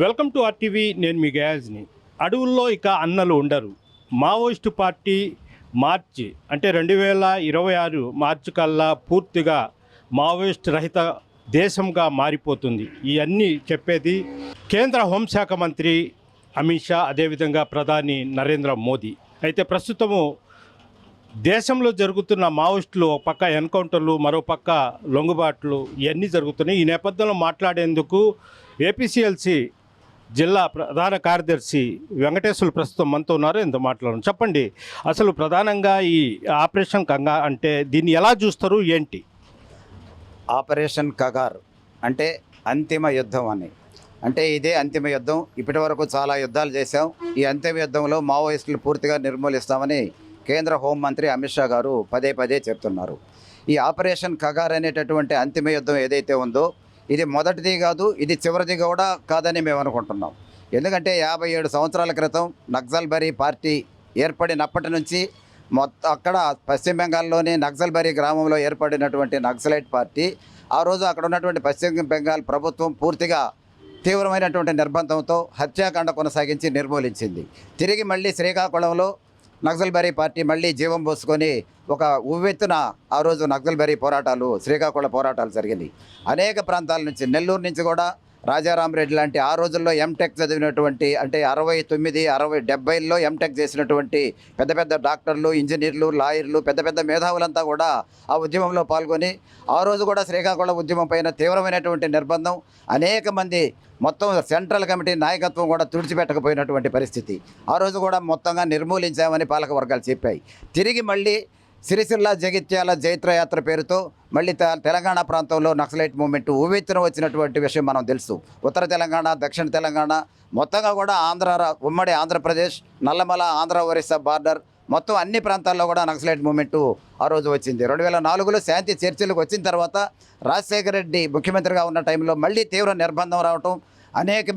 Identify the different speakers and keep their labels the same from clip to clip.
Speaker 1: Welcome to RTV. నేను మీ గయాజ్ని. అడవుల్లో ఇక అన్నలు ఉండరు. మావోయిస్టు పార్టీ మార్చి అంటే 2026 మార్చి కల్లా పూర్తిగా మావోయిస్ట్ రహిత దేశంగా మారిపోతుంది. ఇవన్నీ చెప్పేది కేంద్ర హోంశాఖ మంత్రి అమిత్ షా, అదేవిధంగా ప్రధాని నరేంద్ర మోదీ. అయితే ప్రస్తుతము దేశంలో జరుగుతున్న మావోయిస్టులు ఒక పక్క ఎన్కౌంటర్లు, మరో పక్క లొంగుబాట్లు ఇవన్నీ జరుగుతున్నాయి. ఈ నేపథ్యంలో మాట్లాడేందుకు ఏపీసీఎల్సీ జిల్లా ప్రధాన కార్యదర్శి వెంకటేశ్వర్లు ప్రస్తుతం మనతో ఉన్నారు. ఎంతో మాట్లాడడం. చెప్పండి, అసలు ప్రధానంగా ఈ ఆపరేషన్ కంగా అంటే దీన్ని ఎలా చూస్తారు, ఏంటి?
Speaker 2: ఆపరేషన్ కగార్ అంటే అంతిమ యుద్ధం అని. అంటే ఇదే అంతిమ యుద్ధం. ఇప్పటి వరకు చాలా యుద్ధాలు చేశాం. ఈ అంతిమ యుద్ధంలో మావోయిస్టులు పూర్తిగా నిర్మూలిస్తామని కేంద్ర హోంమంత్రి అమిత్ షా గారు పదే పదే చెప్తున్నారు. ఈ ఆపరేషన్ కగార్ అనేటటువంటి అంతిమ యుద్ధం ఏదైతే ఉందో ఇది మొదటిది కాదు, ఇది చివరిది కూడా కాదని మేము అనుకుంటున్నాం. ఎందుకంటే 57 సంవత్సరాల క్రితం నక్సల్బరీ పార్టీ ఏర్పడినప్పటి నుంచి అక్కడ పశ్చిమ బెంగాల్లోని నక్సల్బరీ గ్రామంలో ఏర్పడినటువంటి నక్సలైట్ పార్టీ ఆ రోజు అక్కడ ఉన్నటువంటి పశ్చిమ బెంగాల్ ప్రభుత్వం పూర్తిగా తీవ్రమైనటువంటి నిర్బంధంతో హత్యాకాండ కొనసాగించి నిర్మూలించింది. తిరిగి మళ్ళీ శ్రీకాకుళంలో నక్సల్బరీ పార్టీ మళ్ళీ జీవం పోసుకొని ఒక ఉవ్వెత్తున ఆ రోజు నక్సల్బరీ పోరాటాలు, శ్రీకాకుళం పోరాటాలు జరిగినాయి. అనేక ప్రాంతాల నుంచి, నెల్లూరు నుంచి కూడా రాజారామరెడ్డి లాంటి ఆ రోజుల్లో ఎంటెక్ చదివినటువంటి, అంటే 69, 60, 70ల్లో ఎంటెక్ చేసినటువంటి పెద్ద పెద్ద డాక్టర్లు, ఇంజనీర్లు, లాయర్లు, పెద్ద పెద్ద మేధావులంతా కూడా ఆ ఉద్యమంలో పాల్గొని ఆ రోజు కూడా శ్రీకాకుళం ఉద్యమం పైన తీవ్రమైనటువంటి నిర్బంధం, అనేక మంది మొత్తం సెంట్రల్ కమిటీ నాయకత్వం కూడా తుడిచిపెట్టకపోయినటువంటి పరిస్థితి. ఆ రోజు కూడా మొత్తంగా నిర్మూలించామని పాలక వర్గాలు చెప్పాయి. తిరిగి మళ్ళీ సిరిసిల్ల, జగిత్యాల జైత్రయాత్ర పేరుతో మళ్ళీ తెలంగాణ ప్రాంతంలో నక్సలైట్ మూవ్మెంట్ ఉవ్వెత్తున వచ్చినటువంటి విషయం మనం తెలుసు. ఉత్తర తెలంగాణ, దక్షిణ తెలంగాణ మొత్తంగా కూడా ఉమ్మడి ఆంధ్రప్రదేశ్, నల్లమల, ఆంధ్ర ఒరిస్సా బార్డర్ మొత్తం అన్ని ప్రాంతాల్లో కూడా నక్సలైట్ మూవ్మెంట్ ఆ రోజు వచ్చింది. 2004లో శాంతి చర్చలకు వచ్చిన తర్వాత రాజశేఖర రెడ్డి ముఖ్యమంత్రిగా ఉన్న టైంలో మళ్ళీ తీవ్ర నిర్బంధం రావటం, అనేక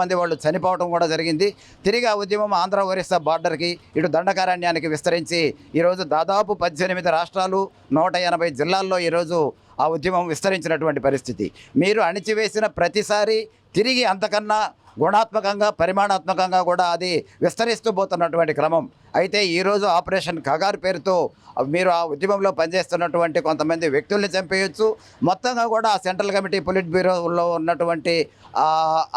Speaker 2: మంది వాళ్ళు చనిపోవడం కూడా జరిగింది. తిరిగి ఆ ఉద్యమం ఆంధ్ర ఒరిస్సా బార్డర్కి, ఇటు దండకారణ్యానికి విస్తరించి ఈరోజు దాదాపు 18 రాష్ట్రాలు, 180 జిల్లాల్లో ఈరోజు ఆ ఉద్యమం విస్తరించినటువంటి పరిస్థితి. మీరు అణిచివేసిన ప్రతిసారి తిరిగి అంతకన్నా గుణాత్మకంగా, పరిమాణాత్మకంగా కూడా అది విస్తరిస్తూ పోతున్నటువంటి క్రమం. అయితే ఈరోజు ఆపరేషన్ కగార్ పేరుతో మీరు ఆ ఉద్యమంలో పనిచేస్తున్నటువంటి కొంతమంది వ్యక్తుల్ని చంపేయచ్చు. మొత్తంగా కూడా ఆ సెంట్రల్ కమిటీ, పొలిట్ బ్యూరోలో ఉన్నటువంటి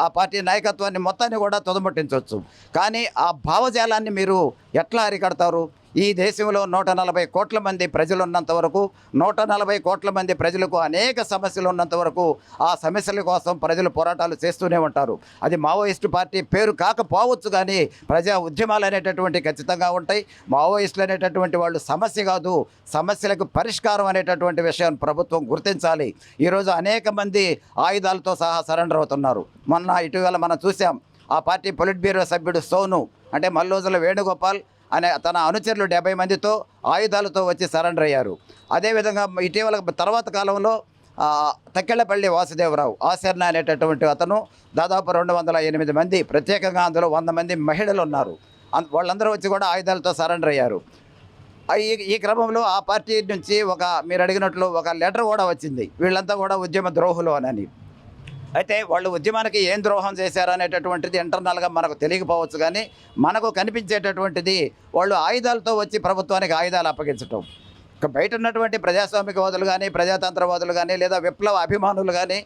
Speaker 2: ఆ పార్టీ నాయకత్వాన్ని మొత్తాన్ని కూడా తుదముట్టించవచ్చు. కానీ ఆ భావజాలాన్ని మీరు ఎట్లా అరికడతారు? ఈ దేశంలో 140 కోట్ల మంది ప్రజలు ఉన్నంత వరకు, 140 కోట్ల మంది ప్రజలకు అనేక సమస్యలు ఉన్నంత వరకు ఆ సమస్యల కోసం ప్రజలు పోరాటాలు చేస్తూనే ఉంటారు. అది మావోయిస్టు పార్టీ పేరు కాకపోవచ్చు, కానీ ప్రజా ఉద్యమాలు అనేటటువంటి ఖచ్చితంగా ఉంటాయి. మావోయిస్టులు అనేటటువంటి వాళ్ళు సమస్య కాదు, సమస్యలకు పరిష్కారం అనేటటువంటి విషయాన్ని ప్రభుత్వం గుర్తించాలి. ఈరోజు అనేక మంది ఆయుధాలతో సహా సరెండర్ అవుతున్నారు. ఇటీవల మనం చూసాం, ఆ పార్టీ పొలిట్ బ్యూరో సభ్యుడు సోను, అంటే మల్లోజుల వేణుగోపాల్ అనే తన అనుచరులు 70 మందితో ఆయుధాలతో వచ్చి సరెండర్ అయ్యారు. అదేవిధంగా ఇటీవల తర్వాత కాలంలో తక్కెళ్లపల్లి వాసుదేవరావు ఆశర్ణ అనేటటువంటి అతను దాదాపు 208 మంది, ప్రత్యేకంగా అందులో 100 మంది మహిళలు ఉన్నారు. వాళ్ళందరూ వచ్చి కూడా ఆయుధాలతో సరెండర్ అయ్యారు. ఈ క్రమంలో ఆ పార్టీ నుంచి మీరు అడిగినట్లు ఒక లెటర్ కూడా వచ్చింది, వీళ్ళంతా కూడా ఉద్యమ ద్రోహులు అని. అయితే వాళ్ళు ఉద్యమానికి ఏం ద్రోహం చేశారనేటటువంటిది ఇంటర్నల్గా మనకు తెలియకపోవచ్చు, కానీ మనకు కనిపించేటటువంటిది వాళ్ళు ఆయుధాలతో వచ్చి ప్రభుత్వానికి ఆయుధాలు అప్పగించటం. బయట ఉన్నటువంటి ప్రజాస్వామికవాదులు కానీ, ప్రజాతంత్రవాదులు కానీ, లేదా విప్లవ అభిమానులు కానీ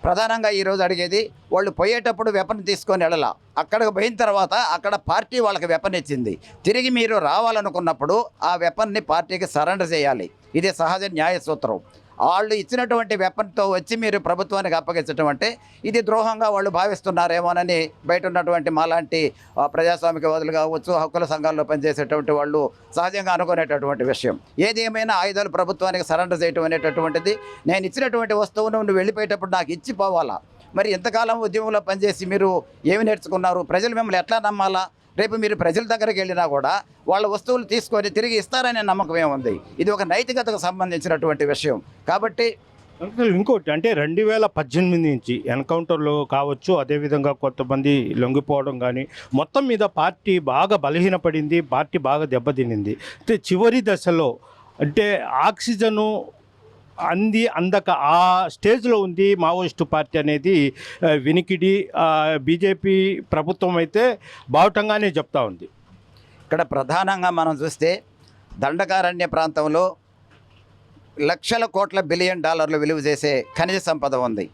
Speaker 2: ప్రధానంగా ఈరోజు అడిగేది, వాళ్ళు పోయేటప్పుడు వెపన్ తీసుకొని వెళ్ళాల, అక్కడికి పోయిన తర్వాత అక్కడ పార్టీ వాళ్ళకి వెపన్ ఇచ్చింది, తిరిగి మీరు రావాలనుకున్నప్పుడు ఆ వెపన్ని పార్టీకి సరెండర్ చేయాలి. ఇది సహజ న్యాయ సూత్రం. వాళ్ళు ఇచ్చినటువంటి వెపన్తో వచ్చి మీరు ప్రభుత్వానికి అప్పగించడం అంటే ఇది ద్రోహంగా వాళ్ళు భావిస్తున్నారేమోనని బయట ఉన్నటువంటి మాలాంటి ప్రజాస్వామికవాదులు కావచ్చు, హక్కుల సంఘాల్లో పనిచేసేటువంటి వాళ్ళు సహజంగా అనుకునేటటువంటి విషయం. ఏది ఏమైనా ఆయుధాలు ప్రభుత్వానికి సరెండర్ చేయడం అనేటటువంటిది, నేను ఇచ్చినటువంటి వస్తువును నువ్వు వెళ్ళిపోయేటప్పుడు నాకు ఇచ్చిపోవాలా? మరి ఎంతకాలం ఉద్యమంలో పనిచేసి మీరు ఏమి నేర్చుకున్నారు? ప్రజలు మిమ్మల్ని ఎట్లా నమ్మాలా? రేపు మీరు ప్రజల దగ్గరికి వెళ్ళినా కూడా వాళ్ళ వస్తువులు తీసుకొని తిరిగి ఇస్తారనే నమ్మకం ఏముంది? ఇది ఒక నైతికతకు సంబంధించినటువంటి విషయం. కాబట్టి
Speaker 1: ఇంకోటి అంటే 2018 నుంచి ఎన్కౌంటర్లో కావచ్చు, అదేవిధంగా కొంతమంది లొంగిపోవడం కానీ, మొత్తం మీద పార్టీ బాగా బలహీనపడింది, పార్టీ బాగా దెబ్బతినింది. అయితే చివరి దశలో అంటే ఆక్సిజను అందక ఆ స్టేజ్లో ఉంది మావోయిస్టు పార్టీ అనేది వినికిడి. బీజేపీ ప్రభుత్వం అయితే బావుటంగానే చెప్తా ఉంది.
Speaker 2: ఇక్కడ ప్రధానంగా మనం చూస్తే దండకారణ్య ప్రాంతంలో లక్షల కోట్ల బిలియన్ డాలర్లు విలువ చేసే ఖనిజ సంపద ఉంది.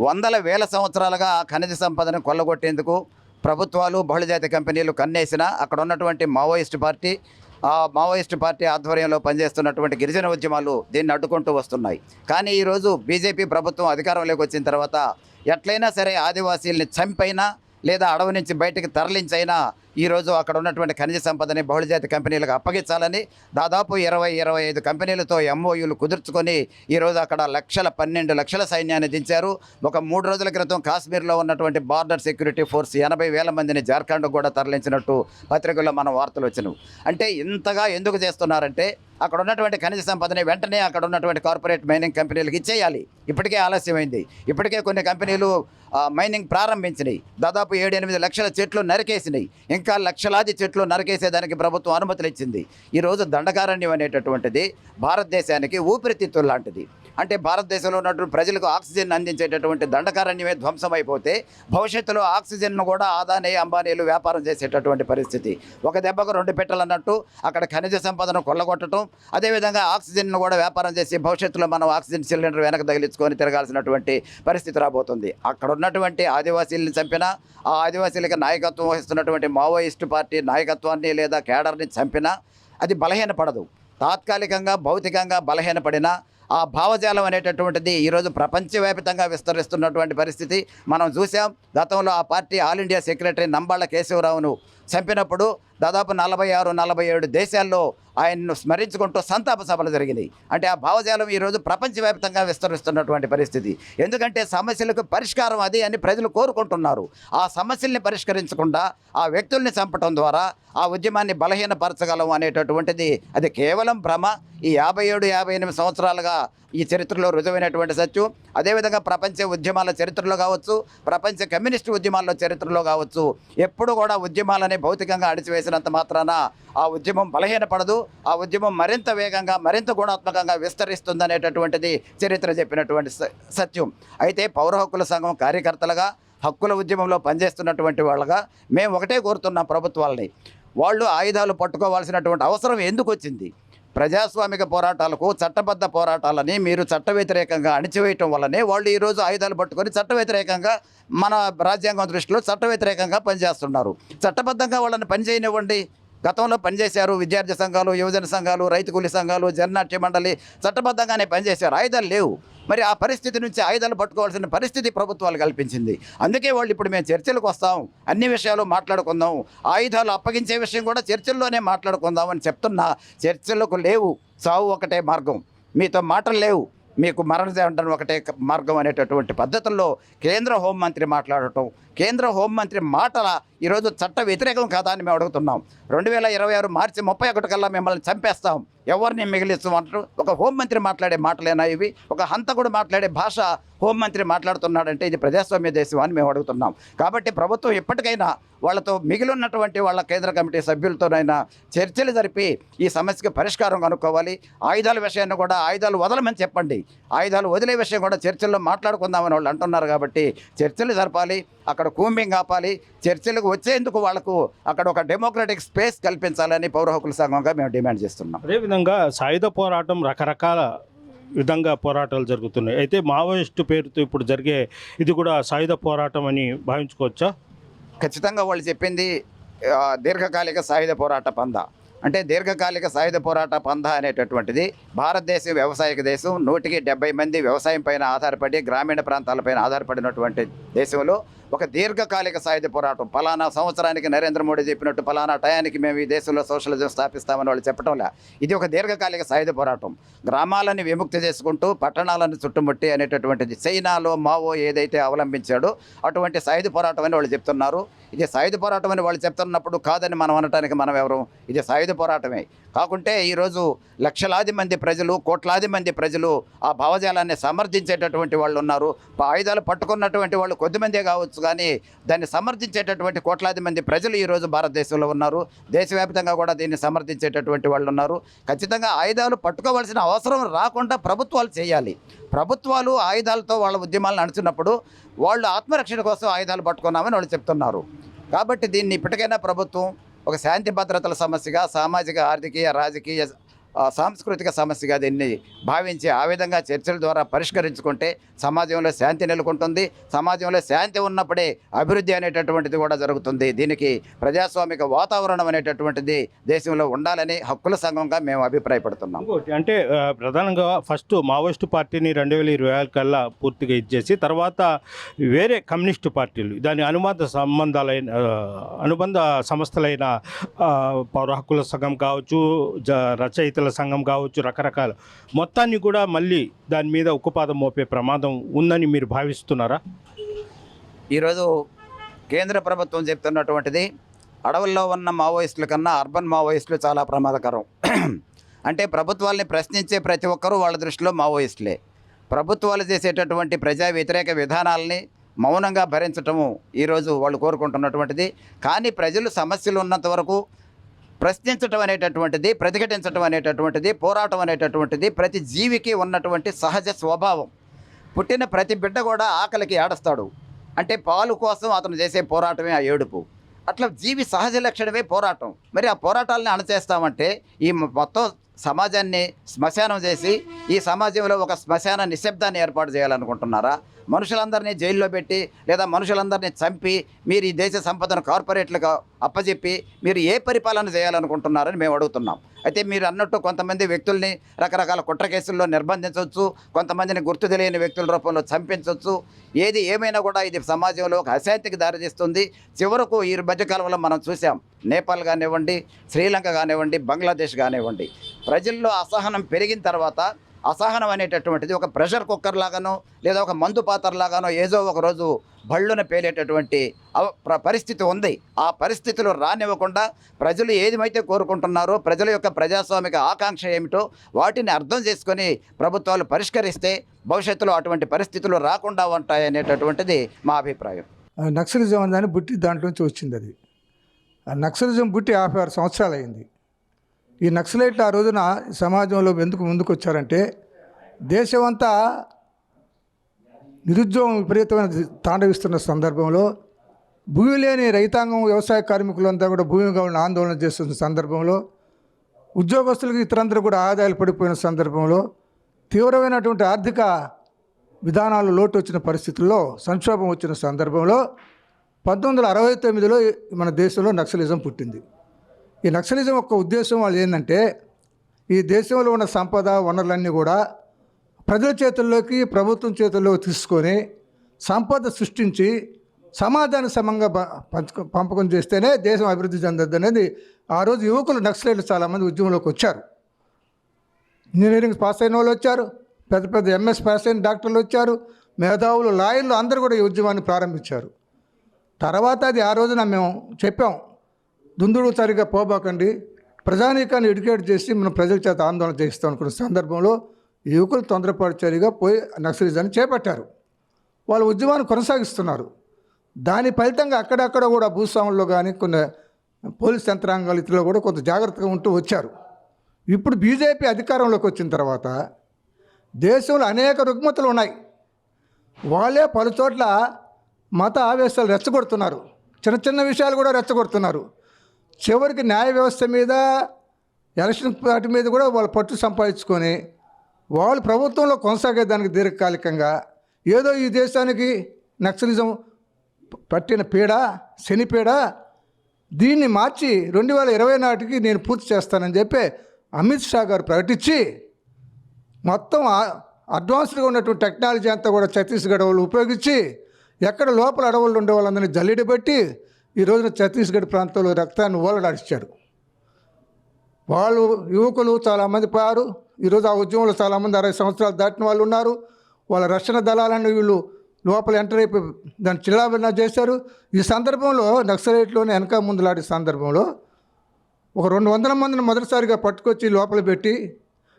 Speaker 2: వందల వేల సంవత్సరాలుగా ఆ ఖనిజ సంపదను కొల్లగొట్టేందుకు ప్రభుత్వాలు బహుళజాతి కంపెనీలు కన్నేసినా అక్కడ ఉన్నటువంటి మావోయిస్టు పార్టీ ఆధ్వర్యంలో పనిచేస్తున్నటువంటి గిరిజన ఉద్యమాలు దీన్ని అడ్డుకుంటూ వస్తున్నాయి. కానీ ఈరోజు బీజేపీ ప్రభుత్వం అధికారంలోకి వచ్చిన తర్వాత ఎట్లయినా సరే ఆదివాసీల్ని చంపైనా లేదా అడవి నుంచి బయటికి తరలించైనా ఈరోజు అక్కడ ఉన్నటువంటి ఖనిజ సంపదని బహుళజాతి కంపెనీలకు అప్పగించాలని దాదాపు 20-25 కంపెనీలతో ఎంఓయూలు కుదుర్చుకొని ఈరోజు అక్కడ 12 లక్షల సైన్యాన్ని దించారు. ఒక 3 రోజుల క్రితం కాశ్మీర్లో ఉన్నటువంటి బార్డర్ సెక్యూరిటీ ఫోర్స్ 80,000 మందిని జార్ఖండ్ కూడా తరలించినట్టు పత్రికల్లో మనం వార్తలు వచ్చినాయి. అంటే ఇంతగా ఎందుకు చేస్తున్నారంటే అక్కడ ఉన్నటువంటి ఖనిజ సంపదని వెంటనే అక్కడ ఉన్నటువంటి కార్పొరేట్ మైనింగ్ కంపెనీలకు ఇచ్చేయాలి. ఇప్పటికే ఆలస్యమైంది. ఇప్పటికే కొన్ని కంపెనీలు మైనింగ్ ప్రారంభించినాయి. దాదాపు 7-8 లక్షల చెట్లు నరికేసినాయి. ఇంకా లక్షలాది చెట్లు నరికేసేదానికి ప్రభుత్వం అనుమతులు ఇచ్చింది. ఈరోజు దండకారణ్యం అనేటటువంటిది భారతదేశానికి ఊపిరితిత్తులు లాంటిది. అంటే భారతదేశంలో ఉన్నటువంటి ప్రజలకు ఆక్సిజన్ అందించేటటువంటి దండకారణ్యమే ధ్వంసమైపోతే భవిష్యత్తులో ఆక్సిజన్ను కూడా అదానీ అంబానీలు వ్యాపారం చేసేటటువంటి పరిస్థితి. ఒక దెబ్బకు 2 పెట్టాలన్నట్టు అక్కడ ఖనిజ సంపదను కొల్లగొట్టడం, అదేవిధంగా ఆక్సిజన్ను కూడా వ్యాపారం చేసి భవిష్యత్తులో మనం ఆక్సిజన్ సిలిండర్ వెనక తగిలించుకొని తిరగాల్సినటువంటి పరిస్థితి రాబోతుంది. అక్కడ ఉన్నటువంటి ఆదివాసీలను చంపినా, ఆ ఆదివాసీలకు నాయకత్వం వహిస్తున్నటువంటి మావోయిస్టు పార్టీ నాయకత్వాన్ని లేదా కేడర్ని చంపినా అది బలహీనపడదు. తాత్కాలికంగా భౌతికంగా బలహీనపడినా ఆ భావజాలం అనేటటువంటిది ఈరోజు ప్రపంచవ్యాప్తంగా విస్తరిస్తున్నటువంటి పరిస్థితి మనం చూసాం. గతంలో ఆ పార్టీ ఆల్ ఇండియా సెక్రటరీ నంబాళ్ళ కేశవరావును చంపినప్పుడు దాదాపు 46-47 దేశాల్లో ఆయన్ను స్మరించుకుంటూ సంతాప సభలు జరిగినాయి. అంటే ఆ భావజాలం ఈరోజు ప్రపంచవ్యాప్తంగా విస్తరిస్తున్నటువంటి పరిస్థితి. ఎందుకంటే సమస్యలకు పరిష్కారం అది అని ప్రజలు కోరుకుంటున్నారు. ఆ సమస్యల్ని పరిష్కరించకుండా ఆ వ్యక్తుల్ని చంపడం ద్వారా ఆ ఉద్యమాన్ని బలహీనపరచగలం అనేటటువంటిది అది కేవలం భ్రమ. ఈ 57-58 సంవత్సరాలుగా ఈ చరిత్రలో రుజువైనటువంటి సత్యం. అదేవిధంగా ప్రపంచ ఉద్యమాల చరిత్రలో కావచ్చు, ప్రపంచ కమ్యూనిస్టు ఉద్యమాల్లో చరిత్రలో కావచ్చు, ఎప్పుడు కూడా ఉద్యమాలని భౌతికంగా అణిచివేసినంత మాత్రాన ఆ ఉద్యమం బలహీనపడదు. ఆ ఉద్యమం మరింత వేగంగా మరింత గుణాత్మకంగా విస్తరిస్తుందనేటటువంటిది చరిత్ర చెప్పినటువంటి సత్యం. అయితే పౌర హక్కుల సంఘం కార్యకర్తలుగా హక్కుల ఉద్యమంలో పనిచేస్తున్నటువంటి వాళ్ళగా మేము ఒకటే కోరుతున్నాం ప్రభుత్వాలని, వాళ్ళు ఆయుధాలు పట్టుకోవాల్సినటువంటి అవసరం ఎందుకు వచ్చింది? ప్రజాస్వామిక పోరాటాలకు చట్టబద్ధ పోరాటాలని మీరు చట్ట వ్యతిరేకంగా అణిచివేయటం వల్లనే వాళ్ళు ఈరోజు ఆయుధాలు పట్టుకొని చట్ట వ్యతిరేకంగా మన రాజ్యాంగం దృష్టిలో చట్ట వ్యతిరేకంగా పనిచేస్తున్నారు. చట్టబద్ధంగా వాళ్ళని పనిచేయనివ్వండి. గతంలో పనిచేశారు విద్యార్థి సంఘాలు, యువజన సంఘాలు, రైతు కూలి సంఘాలు, జననాట్య మండలి చట్టబద్ధంగానే పనిచేశారు. ఆయుధాలు లేవు. మరి ఆ పరిస్థితి నుంచి ఆయుధాలు పట్టుకోవాల్సిన పరిస్థితి ప్రభుత్వాలు కల్పించింది. అందుకే వాళ్ళు ఇప్పుడు మేము చర్చలకు వస్తాం, అన్ని విషయాలు మాట్లాడుకుందాం, ఆయుధాలు అప్పగించే విషయం కూడా చర్చల్లోనే మాట్లాడుకుందాం అని చెప్తున్నా. చర్చలకు లేవు, చావు ఒకటే మార్గం. మీతో మాటలు లేవు, మీకు మరణం ఒకటే మార్గం అనేటటువంటి పద్ధతుల్లో కేంద్ర హోంమంత్రి మాట్లాడటం, కేంద్ర హోంమంత్రి మాటల ఈరోజు చట్ట వ్యతిరేకం కాదా అని మేము అడుగుతున్నాం. 2026 మార్చి 31 కల్లా మిమ్మల్ని చంపేస్తాం, ఎవరిని మిగిలిస్తామంటారు? ఒక హోంమంత్రి మాట్లాడే మాటలేనా ఇవి? ఒక హంతకుడు మాట్లాడే భాష హోంమంత్రి మాట్లాడుతున్నాడంటే ఇది ప్రజాస్వామ్య దేశం అని మేము అడుగుతున్నాం. కాబట్టి ప్రభుత్వం ఎప్పటికైనా వాళ్ళతో మిగిలినటువంటి వాళ్ళ కేంద్ర కమిటీ సభ్యులతోనైనా చర్చలు జరిపి ఈ సమస్యకి పరిష్కారం కనుక్కోవాలి. ఆయుధాల విషయాన్ని కూడా ఆయుధాలు వదలమని చెప్పండి, ఆయుధాలు వదిలే విషయం కూడా చర్చల్లో మాట్లాడుకుందామని వాళ్ళు అంటున్నారు. కాబట్టి చర్చలు జరపాలి, అక్కడ కూంబింగ్ ఆపాలి, చర్చలకు వచ్చేందుకు వాళ్లకు అక్కడ ఒక డెమోక్రటిక్ స్పేస్ కల్పించాలని పౌర హక్కుల సంఘంగా మేము డిమాండ్ చేస్తున్నాం.
Speaker 1: అదేవిధంగా సాయుధ పోరాటం రకరకాల విధంగా పోరాటాలు జరుగుతున్నాయి. అయితే మావోయిస్టు పేరుతో ఇప్పుడు జరిగే ఇది కూడా సాయుధ పోరాటం అని భావించుకోవచ్చా?
Speaker 2: ఖచ్చితంగా వాళ్ళు చెప్పింది దీర్ఘకాలిక సాయుధ పోరాట పంద. అంటే దీర్ఘకాలిక సాయుధ పోరాట పంద అనేటటువంటిది భారతదేశం వ్యవసాయక దేశం. 170 మంది వ్యవసాయం పైన ఆధారపడి గ్రామీణ ప్రాంతాలపైన ఆధారపడినటువంటి దేశంలో ఒక దీర్ఘకాలిక సాయుధ పోరాటం. పలానా సంవత్సరానికి నరేంద్ర మోడీ చెప్పినట్టు పలానా టయానికి మేము ఈ దేశంలో సోషలిజం స్థాపిస్తామని వాళ్ళు చెప్పడంలే. ఇది ఒక దీర్ఘకాలిక సాయుధ పోరాటం. గ్రామాలని విముక్తి చేసుకుంటూ పట్టణాలను చుట్టుముట్టి అనేటటువంటిది చైనాలో మావో ఏదైతే అవలంబించాడో అటువంటి సాయుధ పోరాటం అని వాళ్ళు చెప్తున్నారు. ఇది సాయుధ పోరాటం అని వాళ్ళు చెప్తున్నప్పుడు కాదని మనం అనటానికి మనం ఎవరు? ఇది సాయుధ పోరాటమే. కాకుంటే ఈరోజు లక్షలాది మంది ప్రజలు, కోట్లాది మంది ప్రజలు ఆ భావజాలాన్ని సమర్థించేటటువంటి వాళ్ళు ఉన్నారు. ఆయుధాలు పట్టుకున్నటువంటి వాళ్ళు కొద్దిమందే కావచ్చు, కానీ దాన్ని సమర్థించేటటువంటి కోట్లాది మంది ప్రజలు ఈరోజు భారతదేశంలో ఉన్నారు. దేశవ్యాప్తంగా కూడా దీన్ని సమర్థించేటటువంటి వాళ్ళు ఉన్నారు. ఖచ్చితంగా ఆయుధాలు పట్టుకోవాల్సిన అవసరం రాకుండా ప్రభుత్వాలు చేయాలి. ప్రభుత్వాలు ఆయుధాలతో వాళ్ళ ఉద్యమాలను నడుచున్నప్పుడు వాళ్ళు ఆత్మరక్షణ కోసం ఆయుధాలు పట్టుకున్నామని వాళ్ళు చెప్తున్నారు. కాబట్టి దీన్ని ఇప్పటికైనా ప్రభుత్వం ఒక శాంతి భద్రతల సమస్యగా, సామాజిక, ఆర్థికీయ, రాజకీయ, సాంస్కృతిక సమస్యగా దీన్ని భావించి ఆ విధంగా చర్చల ద్వారా పరిష్కరించుకుంటే సమాజంలో శాంతి నెలకొంటుంది. సమాజంలో శాంతి ఉన్నప్పుడే అభివృద్ధి అనేటటువంటిది కూడా జరుగుతుంది. దీనికి ప్రజాస్వామిక వాతావరణం అనేటటువంటిది దేశంలో ఉండాలని హక్కుల సంఘంగా మేము అభిప్రాయపడుతున్నాం.
Speaker 1: ఇంకోటి అంటే ప్రధానంగా ఫస్ట్ మావోయిస్టు పార్టీని 2026 కల్లా పూర్తిగా ఇచ్చేసి తర్వాత వేరే కమ్యూనిస్టు పార్టీలు దాని అనుబంధ సంస్థలైన పౌర హక్కుల సంఘం కావచ్చు, రచయితల సంఘం కావచ్చు, రకరకాల మొత్తాన్ని కూడా మళ్ళీ దాని మీద ఉక్కుపాదం మోపే ప్రమాదం ఉందని మీరు భావిస్తున్నారా?
Speaker 2: ఈరోజు కేంద్ర ప్రభుత్వం చెప్తున్నటువంటిది అడవుల్లో ఉన్న మావోయిస్టుల కన్నా అర్బన్ మావోయిస్టులు చాలా ప్రమాదకరం. అంటే ప్రభుత్వాల్ని ప్రశ్నించే ప్రతి ఒక్కరూ వాళ్ళ దృష్టిలో మావోయిస్టులే. ప్రభుత్వాలు చేసేటటువంటి ప్రజా వ్యతిరేక విధానాలని మౌనంగా భరించటము ఈరోజు వాళ్ళు కోరుకుంటున్నటువంటిది. కానీ ప్రజలు సమస్యలు ఉన్నంత వరకు ప్రశ్నించటం అనేటటువంటిది, ప్రతిఘటించటం అనేటటువంటిది, పోరాటం అనేటటువంటిది ప్రతి జీవికి ఉన్నటువంటి సహజ స్వభావం. పుట్టిన ప్రతి బిడ్డ కూడా ఆకలికి ఏడుస్తాడు. అంటే పాలు కోసం అతను చేసే పోరాటమే ఆ ఏడుపు. అట్లా జీవి సహజ లక్షణమే పోరాటం. మరి ఆ పోరాటాలని అణచేస్తామంటే ఈ మొత్తం సమాజాన్ని శ్మశానం చేసి ఈ సమాజంలో ఒక శ్మశాన నిశ్శబ్దాన్ని ఏర్పాటు చేయాలనుకుంటున్నారా? మనుషులందరినీ జైల్లో పెట్టి లేదా మనుషులందరినీ చంపి మీరు ఈ దేశ సంపదను కార్పొరేట్లుగా అప్పజెప్పి మీరు ఏ పరిపాలన చేయాలనుకుంటున్నారని మేము అడుగుతున్నాం. అయితే మీరు అన్నట్టు కొంతమంది వ్యక్తుల్ని రకరకాల కుట్ర కేసుల్లో నిర్బంధించవచ్చు, కొంతమందిని గుర్తు తెలియని వ్యక్తుల రూపంలో చంపించవచ్చు. ఏది ఏమైనా కూడా ఇది సమాజంలో ఒక అశాంతికి దారితీస్తుంది. చివరకు ఈ మధ్యకాలంలో మనం చూసాం, నేపాల్ కానివ్వండి, శ్రీలంక కానివ్వండి, బంగ్లాదేశ్ కానివ్వండి, ప్రజల్లో అసహనం పెరిగిన తర్వాత అసహనం అనేటటువంటిది ఒక ప్రెషర్ కుక్కర్ లాగానో లేదా ఒక మందు పాత్ర లాగానో ఏదో ఒకరోజు బళ్ళున పేలేటటువంటి పరిస్థితి ఉంది. ఆ పరిస్థితులు రానివ్వకుండా ప్రజలు ఏమైతే కోరుకుంటున్నారో, ప్రజల యొక్క ప్రజాస్వామిక ఆకాంక్ష ఏమిటో వాటిని అర్థం చేసుకొని ప్రభుత్వాలు పరిష్కరిస్తే భవిష్యత్తులో అటువంటి పరిస్థితులు రాకుండా ఉంటాయనేటటువంటిది మా అభిప్రాయం.
Speaker 3: నక్సలిజం అని బుట్టి దాంట్లోంచి వచ్చింది. అది ఆ నక్సలిజం బుట్టి 56 సంవత్సరాలు అయింది. ఈ నక్సలైట్లు ఆ రోజున సమాజంలో ఎందుకు ముందుకు వచ్చారంటే, దేశమంతా నిరుద్యోగం విపరీతమైన తాండవిస్తున్న సందర్భంలో, భూమి లేని రైతాంగం, వ్యవసాయ కార్మికులంతా కూడా భూమి కావాలని ఆందోళన చేస్తున్న సందర్భంలో, ఉద్యోగస్తులకు ఇతరందరూ కూడా ఆదాయాలు పడిపోయిన సందర్భంలో, తీవ్రమైనటువంటి ఆర్థిక విధానాలు లోటు వచ్చిన పరిస్థితుల్లో, సంక్షోభం వచ్చిన సందర్భంలో 1969లో మన దేశంలో నక్సలిజం పుట్టింది. ఈ నక్సలిజం యొక్క ఉద్దేశం వాళ్ళు ఏంటంటే, ఈ దేశంలో ఉన్న సంపద వనరులన్నీ కూడా ప్రజల చేతుల్లోకి, ప్రభుత్వం చేతుల్లోకి తీసుకొని సంపద సృష్టించి సమాజాన్ని సమంగా పంపకం చేస్తేనే దేశం అభివృద్ధి చెందద్దు అనేది ఆ రోజు యువకులు నక్సలైట్లు చాలామంది ఉద్యమంలోకి వచ్చారు. ఇంజనీరింగ్ పాస్ అయిన వాళ్ళు వచ్చారు, పెద్ద పెద్ద ఎంఎస్ పాస్ అయిన డాక్టర్లు వచ్చారు, మేధావులు, లాయర్లు అందరూ కూడా ఈ ఉద్యమాన్ని ప్రారంభించారు. తర్వాత అది ఆ రోజున మేము చెప్పాం, దుందుడు సరిగా పోబాకండి, ప్రజానీకాన్ని ఎడ్యుకేట్ చేసి మనం ప్రజల చేత ఆందోళన చేయిస్తాం అనుకున్న సందర్భంలో యువకులు తొందరపాటు చర్యగా పోయి నక్సలిజాన్ని చేపట్టారు. వాళ్ళు ఉద్యమాన్ని కొనసాగిస్తున్నారు. దాని ఫలితంగా అక్కడక్కడ కూడా భూస్వాముల్లో కానీ కొన్ని పోలీస్ యంత్రాంగాలు ఇతరులు కూడా కొంత జాగ్రత్తగా ఉంటూ వచ్చారు. ఇప్పుడు బీజేపీ అధికారంలోకి వచ్చిన తర్వాత దేశంలో అనేక రుగ్మతలు ఉన్నాయి. వాళ్ళే పలుచోట్ల మత ఆవేశాలు రెచ్చగొడుతున్నారు, చిన్న చిన్న విషయాలు కూడా రెచ్చగొడుతున్నారు. చివరికి న్యాయ వ్యవస్థ మీద, ఎలక్షన్ పార్టీ మీద కూడా వాళ్ళు పట్టు సంపాదించుకొని వాళ్ళు ప్రభుత్వంలో కొనసాగేదానికి దీర్ఘకాలికంగా ఏదో ఈ దేశానికి నక్సలిజం పట్టిన పీడ, శనిపీడ, దీన్ని మార్చి 2020 నాటికి నేను పూర్తి చేస్తానని చెప్పి అమిత్ షా గారు ప్రకటించి మొత్తం అడ్వాన్స్డ్గా ఉన్నటువంటి టెక్నాలజీ అంతా కూడా ఛత్తీస్గఢ్ వాళ్ళు ఉపయోగించి ఎక్కడ లోపల అడవులు ఉండే వాళ్ళందరినీ జల్లెడ పెట్టి ఈ రోజున ఛత్తీస్గఢ్ ప్రాంతంలో రక్తాన్ని ఓలడాడిచ్చారు. వాళ్ళు యువకులు చాలామంది పోయారు. ఈరోజు ఆ ఉద్యమంలో చాలామంది 60 సంవత్సరాలు దాటిన వాళ్ళు ఉన్నారు. వాళ్ళ రక్షణ దళాలను వీళ్ళు లోపల ఎంటర్ అయిపోయి దాన్ని చిల్లాబిల్లా చేశారు. ఈ సందర్భంలో నక్సలైట్లోనే వెనక ముందులాడే సందర్భంలో ఒక 200 మందిని మొదటిసారిగా పట్టుకొచ్చి లోపల పెట్టి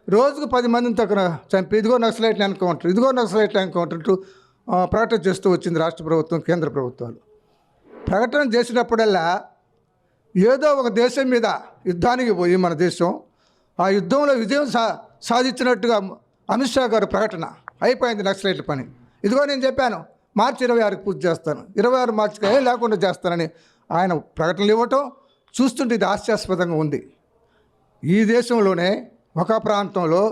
Speaker 3: రోజుకు 10 మందిని తక్కువ చంపి ఇదిగో నక్సలైట్లు ఎన్కౌంటర్, ఇదిగో నక్సలైట్లు ఎన్కౌంటర్ అంటూ ప్రకటన చేస్తూ వచ్చింది రాష్ట్ర ప్రభుత్వం, కేంద్ర ప్రభుత్వాలు. ప్రకటన చేసినప్పుడల్లా ఏదో ఒక దేశం మీద యుద్ధానికి పోయి మన దేశం ఆ యుద్ధంలో విజయం సాధించినట్టుగా అమిత్ షా గారు ప్రకటన అయిపోయింది నక్సలైట్ల పని. ఇదిగో నేను చెప్పాను మార్చి 26కి పూర్తి చేస్తాను, 26 మార్చికి లేకుండా చేస్తానని ఆయన ప్రకటనలు ఇవ్వటం చూస్తుంటే ఇది హాస్యాస్పదంగా ఉంది. ఈ దేశంలోనే ఒక ప్రాంతంలో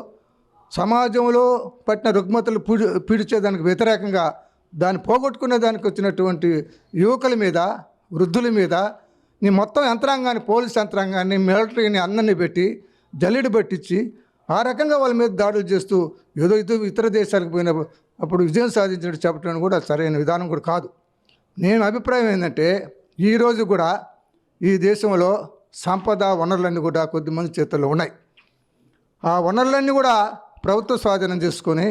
Speaker 3: సమాజంలో పట్టిన రుగ్మతలు పీడించేదానికి వ్యతిరేకంగా దాన్ని పోగొట్టుకునే దానికి వచ్చినటువంటి యువకుల మీద, వృద్ధుల మీద నీ మొత్తం యంత్రాంగాన్ని, పోలీస్ యంత్రాంగాన్ని, మిలిటరీని అందరినీ పెట్టి జల్లెడ పట్టించి ఆ రకంగా వాళ్ళ మీద దాడులు చేస్తూ ఏదో ఇతర దేశాలకు పోయినప్పుడు అప్పుడు విజయం సాధించినట్టు చెప్పడం కూడా సరైన విధానం కూడా కాదు. నేను అభిప్రాయం ఏంటంటే ఈరోజు కూడా ఈ దేశంలో సంపద వనరులన్నీ కూడా కొద్దిమంది చేతుల్లో ఉన్నాయి. ఆ వనరులన్నీ కూడా ప్రభుత్వ స్వాధీనం చేసుకొని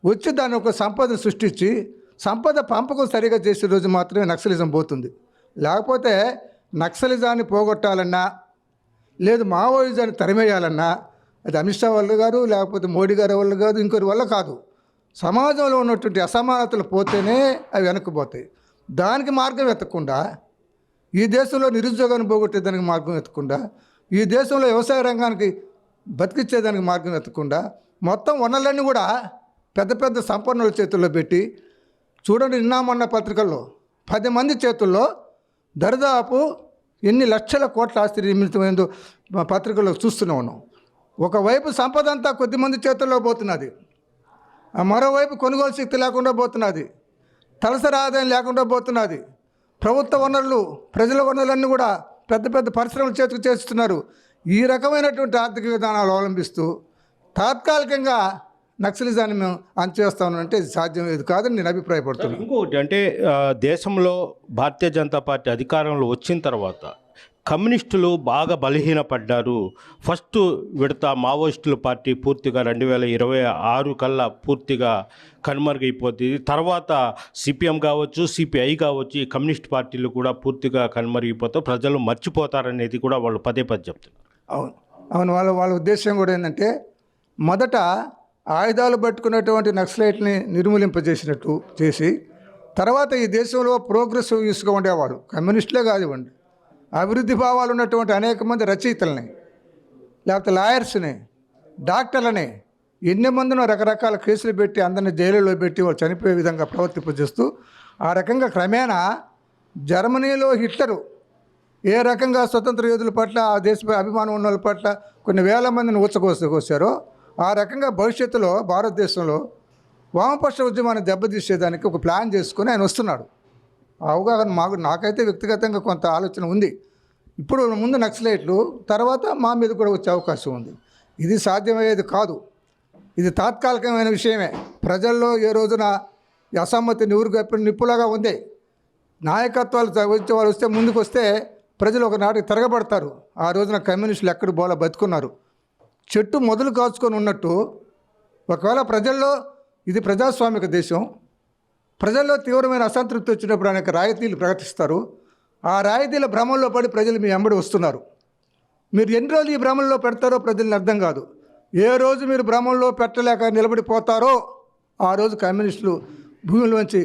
Speaker 3: వచ్చి దాన్ని ఒక సంపద సృష్టించి సంపద పంపకం సరిగా చేసే రోజు మాత్రమే నక్సలిజం పోతుంది. లేకపోతే నక్సలిజాన్ని పోగొట్టాలన్నా లేదు మావోయిజాన్ని తరిమేయాలన్నా అది అమిత్ షా వల్ల కాదు, లేకపోతే మోడీ గారి వల్ల కాదు, ఇంకొకరి వల్ల కాదు. సమాజంలో ఉన్నటువంటి అసమానతలు పోతేనే అవి వెనక్కిపోతాయి. దానికి మార్గం వెతకకుండా, ఈ దేశంలో నిరుద్యోగాన్ని పోగొట్టేదానికి మార్గం వెతకకుండా, ఈ దేశంలో వ్యవసాయ రంగానికి బతికిచ్చేదానికి మార్గం వెతకకుండా మొత్తం వనరులన్నీ కూడా పెద్ద పెద్ద సంపన్నుల చేతుల్లో పెట్టి చూడండి, నిన్న మొన్న పత్రికల్లో 10 మంది చేతుల్లో దరిదాపు ఎన్ని లక్షల కోట్ల ఆస్తి నిమిత్తమైందో పత్రికల్లో చూస్తూనే ఉన్నాం. ఒకవైపు సంపద అంతా కొద్దిమంది చేతుల్లో పోతున్నది, మరోవైపు కొనుగోలు శక్తి లేకుండా పోతున్నది, తలసరి ఆదాయం లేకుండా పోతున్నది. ప్రభుత్వ వనరులు, ప్రజల వనరులన్నీ కూడా పెద్ద పెద్ద పరిశ్రమల చేతికి చేస్తున్నారు. ఈ రకమైనటువంటి ఆర్థిక విధానాలు అవలంబిస్తూ తాత్కాలికంగా నక్సలిజాన్ని మేము అంచేస్తామంటే ఇది సాధ్యం ఇది కాదని నేను అభిప్రాయపడుతున్నాను.
Speaker 1: ఇంకొకటి అంటే దేశంలో భారతీయ జనతా పార్టీ అధికారంలో వచ్చిన తర్వాత కమ్యూనిస్టులు బాగా బలహీనపడ్డారు. ఫస్ట్ విడత మావోయిస్టుల పార్టీ పూర్తిగా 2026 కల్లా పూర్తిగా కనుమరుగైపోతుంది. తర్వాత సిపిఎం కావచ్చు, సిపిఐ కావచ్చు, ఈ కమ్యూనిస్ట్ పార్టీలు కూడా పూర్తిగా కనుమరుగైపోతారు, ప్రజలు మర్చిపోతారనేది కూడా వాళ్ళు పదే చెప్తున్నారు.
Speaker 3: అవును వాళ్ళ ఉద్దేశం కూడా ఏంటంటే మొదట ఆయుధాలు పట్టుకున్నటువంటి నక్సలైట్ని నిర్మూలింపజేసినట్టు చేసి తర్వాత ఈ దేశంలో ప్రోగ్రెసివ్ యూస్గా ఉండేవాడు కమ్యూనిస్టులే కానివ్వండి, అభివృద్ధి భావాలు ఉన్నటువంటి అనేక మంది రచయితలని, లేకపోతే లాయర్స్ని, డాక్టర్లని, ఎన్ని మందినో రకరకాల కేసులు పెట్టి అందరిని జైలులో పెట్టి వాళ్ళు చనిపోయే విధంగా ప్రవర్తింపజేస్తూ ఆ రకంగా క్రమేణా జర్మనీలో హిట్లరు ఏ రకంగా స్వతంత్ర యోధుల పట్ల, ఆ దేశపై అభిమానం ఉన్న వాళ్ళ పట్ల కొన్ని వేల మందిని ఊచకోసారో ఆ రకంగా భవిష్యత్తులో భారతదేశంలో వామపక్ష ఉద్యమాన్ని దెబ్బతీసేదానికి ఒక ప్లాన్ చేసుకొని ఆయన వస్తున్నాడు. ఆ అవగాహన నాకైతే వ్యక్తిగతంగా కొంత ఆలోచన ఉంది. ఇప్పుడు ముందు నక్సలైట్లు, తర్వాత మా మీద కూడా వచ్చే అవకాశం ఉంది. ఇది సాధ్యమయ్యేది కాదు, ఇది తాత్కాలికమైన విషయమే. ప్రజల్లో ఏ రోజున అసమ్మతి నిప్పులాగా ఉంది. నాయకత్వాలు వచ్చే వాళ్ళు వస్తే ముందుకు వస్తే ప్రజలు ఒకనాటికి తిరగబడతారు. ఆ రోజున కమ్యూనిస్టులు ఎక్కడ బోలా బతుకున్నారు. చెట్టు మొదలు కాచుకొని ఉన్నట్టు ఒకవేళ ప్రజల్లో, ఇది ప్రజాస్వామిక దేశం, ప్రజల్లో తీవ్రమైన అసంతృప్తి వచ్చినప్పుడు అనేక రాయితీలు ప్రకటిస్తారు. ఆ రాయితీల భ్రమంలో పడి ప్రజలు మీ వెంబడి వస్తున్నారు. మీరు ఎన్ని రోజులు ఈ భ్రమంలో పెడతారో ప్రజలకు అర్థం కాదు. ఏ రోజు మీరు భ్రమంలో పెట్టలేక నిలబడిపోతారో ఆ రోజు కమ్యూనిస్టులు భూమిలోంచి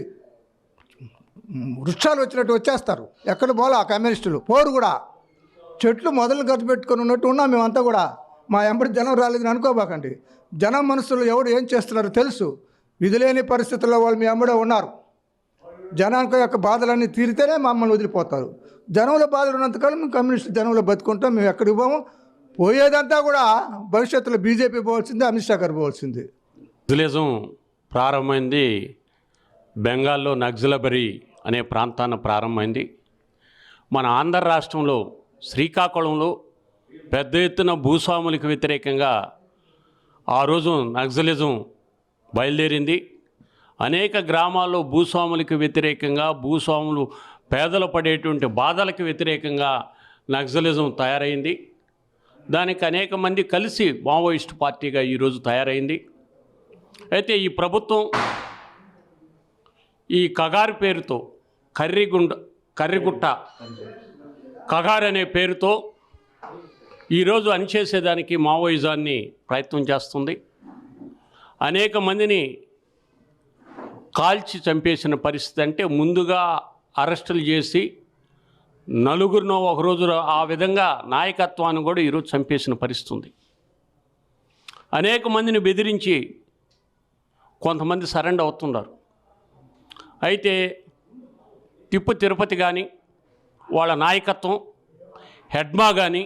Speaker 3: వృక్షాలు వచ్చినట్టు వచ్చేస్తారు. ఎక్కడ పోలా ఆ కమ్యూనిస్టులు పోరు కూడా. చెట్లు మొదలు ఖర్చు పెట్టుకొని ఉన్నట్టు ఉన్నాం మేమంతా కూడా. మా వెంబడి జనం రాలేదని అనుకోబాకండి. జనం మనసులో ఎవడు ఏం చేస్తున్నారో తెలుసు. విధులేని పరిస్థితుల్లో వాళ్ళు మీ వెంబడే ఉన్నారు. జనానికి యొక్క బాధలన్నీ తీరితేనే మమ్మల్ని వదిలిపోతారు. జనంలో బాధలు ఉన్నంతకాలం మేము కమ్యూనిస్టు జనంలో బతుకుంటాం. మేము ఎక్కడికి పోము. పోయేదంతా కూడా భవిష్యత్తులో బీజేపీ పోవాల్సిందే, అమిత్ షా గారు పోవాల్సిందే.
Speaker 4: నక్సలిజం ప్రారంభమైంది బెంగాల్లో నక్సలబరి అనే ప్రాంతాన ప్రారంభమైంది. మన ఆంధ్ర రాష్ట్రంలో శ్రీకాకుళంలో పెద్ద ఎత్తున భూస్వాములకు వ్యతిరేకంగా ఆ రోజు నక్సలిజం బయలుదేరింది. అనేక గ్రామాల్లో భూస్వాములకు వ్యతిరేకంగా, భూస్వాములు పేదలు పడేటువంటి బాధలకు వ్యతిరేకంగా నక్సలిజం తయారైంది. దానికి అనేక మంది కలిసి మావోయిస్టు పార్టీగా ఈరోజు తయారైంది. అయితే ఈ ప్రభుత్వం ఈ కగారు పేరుతో కర్రిగుట్ట కగారు అనే పేరుతో ఈరోజు అణిచేసేదానికి మావోయిజాన్ని ప్రయత్నం చేస్తుంది. అనేక మందిని కాల్చి చంపేసిన పరిస్థితి. అంటే ముందుగా అరెస్టులు చేసి నలుగురినో ఒకరోజు ఆ విధంగా నాయకత్వాన్ని కూడా ఈరోజు చంపేసిన పరిస్థితి ఉంది. అనేక మందిని బెదిరించి కొంతమంది సరెండర్ అవుతున్నారు. అయితే టిప్పు తిరుపతి కానీ వాళ్ళ నాయకత్వం హెడ్మా కానీ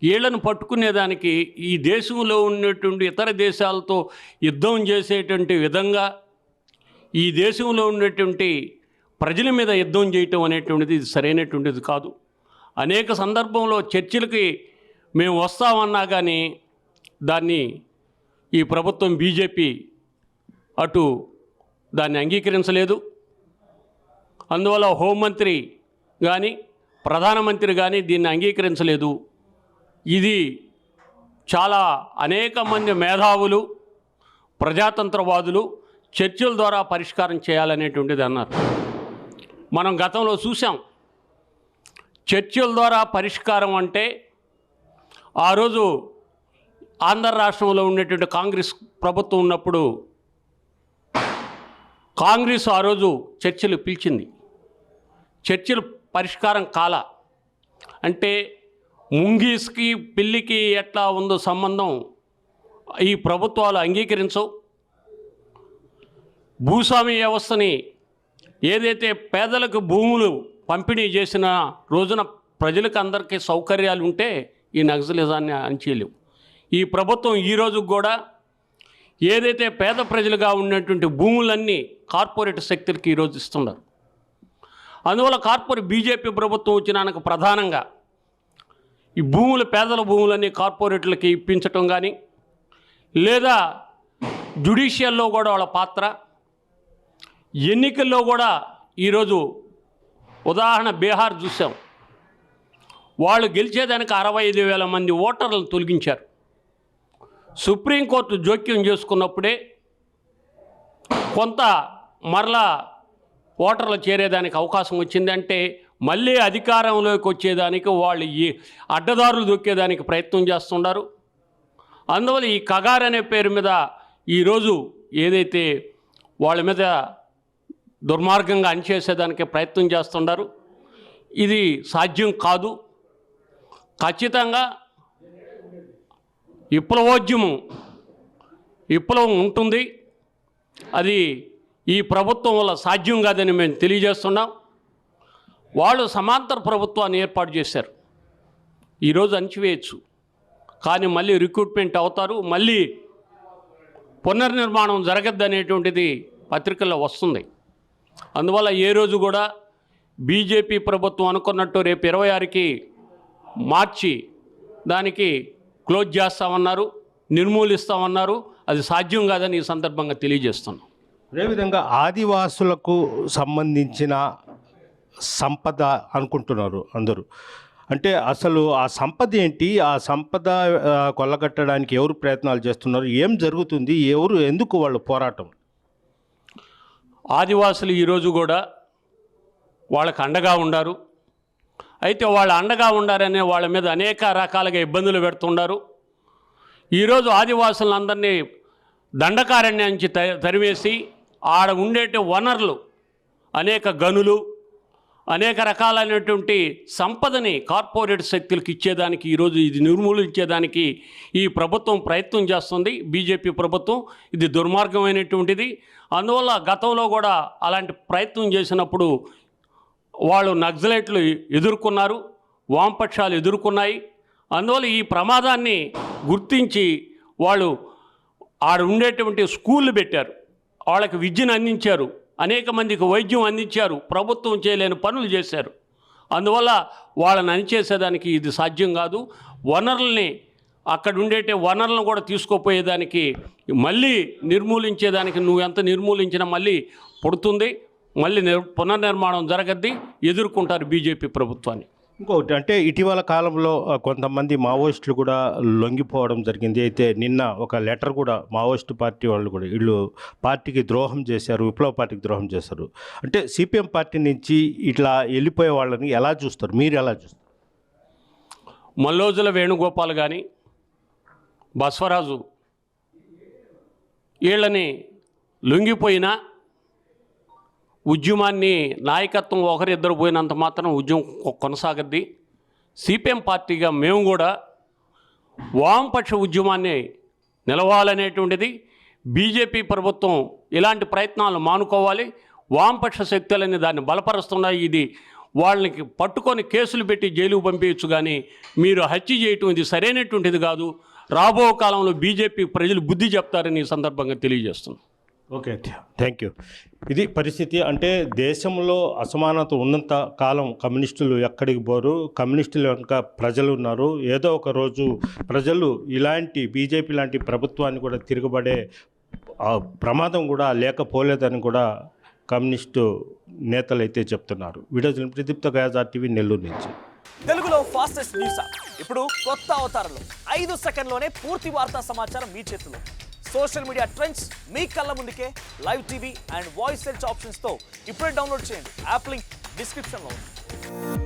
Speaker 4: వీళ్ళను పట్టుకునేదానికి ఈ దేశంలో ఉన్నటువంటి ఇతర దేశాలతో యుద్ధం చేసేటువంటి విధంగా ఈ దేశంలో ఉన్నటువంటి ప్రజల మీద యుద్ధం చేయటం అనేటువంటిది ఇది సరైనటువంటిది కాదు. అనేక సందర్భంలో చర్చలకి మేము వస్తామన్నా కానీ దాన్ని ఈ ప్రభుత్వం బీజేపీ అటు దాన్ని అంగీకరించలేదు. అందువల్ల హోంమంత్రి కానీ ప్రధానమంత్రి కానీ దీన్ని అంగీకరించలేదు. ఇది చాలా అనేక మంది మేధావులు ప్రజాతంత్రవాదులు చర్చల ద్వారా పరిష్కారం చేయాలనేటువంటిది అన్నారు. మనం గతంలో చూసాం. చర్చల ద్వారా పరిష్కారం అంటే ఆ రోజు ఆంధ్ర రాష్ట్రంలో ఉన్నటువంటి కాంగ్రెస్ ప్రభుత్వం ఉన్నప్పుడు కాంగ్రెస్ ఆ రోజు చర్చలు పిలిచింది. చర్చలు పరిష్కారం కాల. అంటే ముంగీస్కి పిల్లికి ఎట్లా ఉందో సంబంధం ఈ ప్రభుత్వాలు అంగీకరించవు. భూస్వామి వ్యవస్థని ఏదైతే పేదలకు భూములు పంపిణీ చేసిన రోజున ప్రజలకు అందరికీ సౌకర్యాలు ఉంటే ఈ నక్సలిజాన్ని అణచిలేవు. ఈ ప్రభుత్వం ఈరోజు కూడా ఏదైతే పేద ప్రజలుగా ఉన్నటువంటి భూములన్నీ కార్పొరేట్ శక్తులకి ఈరోజు ఇస్తున్నారు. అందువల్ల బీజేపీ ప్రభుత్వం వచ్చినాక ప్రధానంగా ఈ పేదల భూములన్నీ కార్పొరేట్లకి ఇప్పించటం కానీ లేదా జ్యుడిషియల్లో కూడా వాళ్ళ పాత్ర, ఎన్నికల్లో కూడా ఈరోజు ఉదాహరణ బీహార్ చూసాం. వాళ్ళు గెలిచేదానికి 65,000 మంది ఓటర్లను తొలగించారు. సుప్రీంకోర్టు జోక్యం చేసుకున్నప్పుడే కొంత మరలా ఓటర్లు చేరేదానికి అవకాశం వచ్చింది. అంటే మళ్ళీ అధికారంలోకి వచ్చేదానికి వాళ్ళు ఈ అడ్డదారులు దొక్కేదానికి ప్రయత్నం చేస్తున్నారు. అందువల్ల ఈ కగార్ అనే పేరు మీద ఈరోజు ఏదైతే వాళ్ళ మీద దుర్మార్గంగా అణిచేసేదానికి ప్రయత్నం చేస్తున్నారు, ఇది సాధ్యం కాదు. ఖచ్చితంగా విప్లవం ఉంటుంది. అది ఈ ప్రభుత్వం వల్ల సాధ్యం కాదని మేము తెలియజేస్తున్నాం. వాళ్ళు సమాంతర ప్రభుత్వాన్ని ఏర్పాటు చేశారు. ఈరోజు అణచివేయచ్చు, కానీ మళ్ళీ రిక్రూట్మెంట్ అవుతారు, మళ్ళీ పునర్నిర్మాణం జరగద్దనేటువంటిది పత్రికల్లో వస్తుంది. అందువల్ల ఏ రోజు కూడా బీజేపీ ప్రభుత్వం అనుకున్నట్టు రేపు 26కి మార్చి దానికి క్లోజ్ చేస్తామన్నారు, నిర్మూలిస్తామన్నారు. అది సాధ్యం కాదని ఈ సందర్భంగా తెలియజేస్తున్నాం.
Speaker 1: అదేవిధంగా ఆదివాసులకు సంబంధించిన సంపద అనుకుంటున్నారు అందరూ. అంటే అసలు ఆ సంపద ఏంటి? ఆ సంపద కొల్లగట్టడానికి ఎవరు ప్రయత్నాలు చేస్తున్నారు? ఏం జరుగుతుంది? ఎందుకు వాళ్ళు పోరాటం?
Speaker 4: ఆదివాసులు ఈరోజు కూడా వాళ్ళకు అండగా ఉండారు. అయితే వాళ్ళ అండగా ఉండారనే వాళ్ళ మీద అనేక రకాలుగా ఇబ్బందులు పెడుతున్నారు. ఈరోజు ఆదివాసులందరినీ దండకారణ్యం నుంచి తరివేసి ఆడ ఉండేటి వనరులు, అనేక గనులు, అనేక రకాలైనటువంటి సంపదని కార్పొరేట్ శక్తులకు ఇచ్చేదానికి ఈరోజు ఇది నిర్మూలించేదానికి ఈ ప్రభుత్వం ప్రయత్నం చేస్తుంది, బీజేపీ ప్రభుత్వం. ఇది దుర్మార్గమైనటువంటిది. అందువల్ల గతంలో కూడా అలాంటి ప్రయత్నం చేసినప్పుడు వాళ్ళు నక్సలైట్లు ఎదుర్కొన్నారు, వామపక్షాలు ఎదుర్కొన్నాయి. అందువల్ల ఈ ప్రమాదాన్ని గుర్తించి వాళ్ళు ఆడ ఉండేటువంటి స్కూళ్ళు పెట్టారు, వాళ్ళకి విద్యను అందించారు, అనేక మందికి వైద్యం అందించారు, ప్రభుత్వం చేయలేని పనులు చేశారు. అందువల్ల వాళ్ళని అణిచేసేదానికి ఇది సాధ్యం కాదు. వనరుల్ని అక్కడ ఉండేటే వనరులను కూడా తీసుకుపోయేదానికి మళ్ళీ నిర్మూలించేదానికి నువ్వు ఎంత నిర్మూలించినా మళ్ళీ పుడుతుంది, మళ్ళీ పునర్నిర్మాణం జరగద్ది, ఎదుర్కొంటారు బీజేపీ ప్రభుత్వాన్ని.
Speaker 1: ఇంకొకటి అంటే ఇటీవల కాలంలో కొంతమంది మావోయిస్టులు కూడా లొంగిపోవడం జరిగింది. అయితే నిన్న ఒక లెటర్ కూడా మావోయిస్టు పార్టీ వాళ్ళు కూడా వీళ్ళు పార్టీకి ద్రోహం చేశారు, విప్లవ పార్టీకి ద్రోహం చేశారు. అంటే సిపిఎం పార్టీ నుంచి ఇట్లా వెళ్ళిపోయే వాళ్ళని ఎలా చూస్తారు? మీరు ఎలా చూస్తారు?
Speaker 4: మల్లోజుల వేణుగోపాల్ కానీ బసవరాజు వీళ్ళని లొంగిపోయినా ఉద్యమాన్ని నాయకత్వం ఒకరిద్దరు పోయినంత మాత్రం ఉద్యమం కొనసాగద్ది. సిపిఎం పార్టీగా మేము కూడా వామపక్ష ఉద్యమాన్ని నిలవాలనేటువంటిది, బీజేపీ ప్రభుత్వం ఇలాంటి ప్రయత్నాలు మానుకోవాలి. వామపక్ష శక్తులని దాన్ని బలపరుస్తున్నాయి. ఇది వాళ్ళకి పట్టుకొని కేసులు పెట్టి జైలుకు పంపించచ్చు, కానీ మీరు హత్య చేయటం ఇది సరైనటువంటిది కాదు. రాబో కాలంలో బీజేపీ ప్రజలు బుద్ధి చెప్తారని ఈ సందర్భంగా తెలియజేస్తున్నాం.
Speaker 1: Okay, thank you. ఇది పరిస్థితి. అంటే దేశంలో అసమానత ఉన్నంత కాలం కమ్యూనిస్టులు ఎక్కడికి పోరు, కమ్యూనిస్టులు వెనుక ప్రజలు ఉన్నారు. ఏదో ఒక రోజు ప్రజలు ఇలాంటి బీజేపీ లాంటి ప్రభుత్వాన్ని కూడా తిరగబడే ప్రమాదం కూడా లేకపోలేదని కూడా కమ్యూనిస్టు నేతలు అయితే చెప్తున్నారు. వీడియో ప్రదీప్తో గయాజ్ RTV నెల్లూరు నుంచి.
Speaker 5: తెలుగులో ఫాస్టెస్ట్ న్యూస్ ఇప్పుడు కొత్త అవతారంలో 5 సెకండ్లోనే పూర్తి వార్తా సమాచారం మీ చేతిలో. సోషల్ మీడియా ట్రెండ్స్ మీ కళ్ళ ముందుకే live TV and voice search ఆప్షన్స్తో ఇప్పుడే డౌన్లోడ్ చేయండి. యాప్ లింక్ డిస్క్రిప్షన్లో ఉంది.